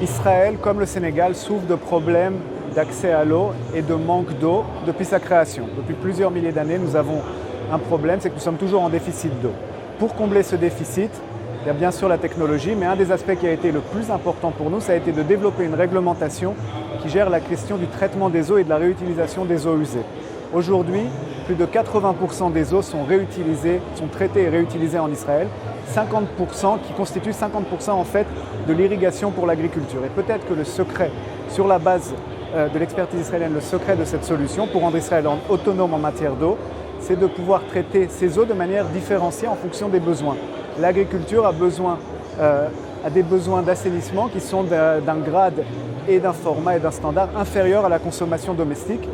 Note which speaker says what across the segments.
Speaker 1: Israël, comme le Sénégal, souffre de problèmes d'accès à l'eau et de manque d'eau depuis sa création. Depuis plusieurs milliers d'années, nous avons un problème, c'est que nous sommes toujours en déficit d'eau. Pour combler ce déficit, il y a bien sûr la technologie, mais un des aspects qui a été le plus important pour nous, ça a été de développer une réglementation qui gère la question du traitement des eaux et de la réutilisation des eaux usées. Aujourd'hui, plus de 80% des eaux sont réutilisées, sont traitées et réutilisées en Israël, 50% qui constituent 50% en fait de l'irrigation pour l'agriculture. Et peut-être que le secret, sur la base de l'expertise israélienne, le secret de cette solution pour rendre Israël autonome en matière d'eau, c'est de pouvoir traiter ces eaux de manière différenciée en fonction des besoins. L'agriculture a des besoins d'assainissement qui sont d'un grade et d'un format et d'un standard inférieur à la consommation domestique.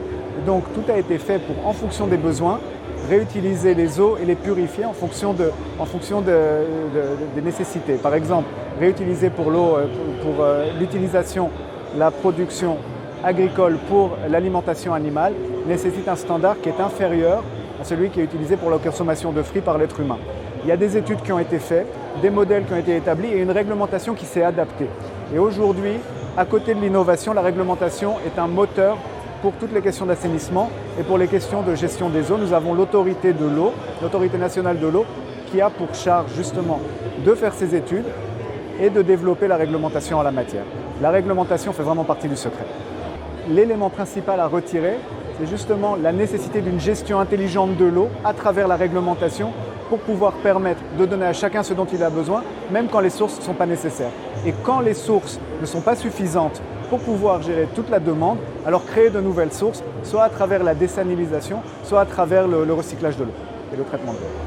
Speaker 1: Donc tout a été fait pour, en fonction des besoins, réutiliser les eaux et les purifier en fonction des nécessités. Par exemple, réutiliser pour l'eau, pour l'utilisation, la production agricole pour l'alimentation animale nécessite un standard qui est inférieur à celui qui est utilisé pour la consommation de fruits par l'être humain. Il y a des études qui ont été faites, des modèles qui ont été établis et une réglementation qui s'est adaptée. Et aujourd'hui, à côté de l'innovation, la réglementation est un moteur pour toutes les questions d'assainissement et pour les questions de gestion des eaux. Nous avons l'autorité de l'eau, l'autorité nationale de l'eau, qui a pour charge justement de faire ces études et de développer la réglementation en la matière. La réglementation fait vraiment partie du secret. L'élément principal à retirer, c'est justement la nécessité d'une gestion intelligente de l'eau à travers la réglementation pour pouvoir permettre de donner à chacun ce dont il a besoin, même quand les sources ne sont pas nécessaires. Et quand les sources ne sont pas suffisantes pour pouvoir gérer toute la demande, alors créer de nouvelles sources, soit à travers la désalinisation, soit à travers le recyclage de l'eau et le traitement de l'eau.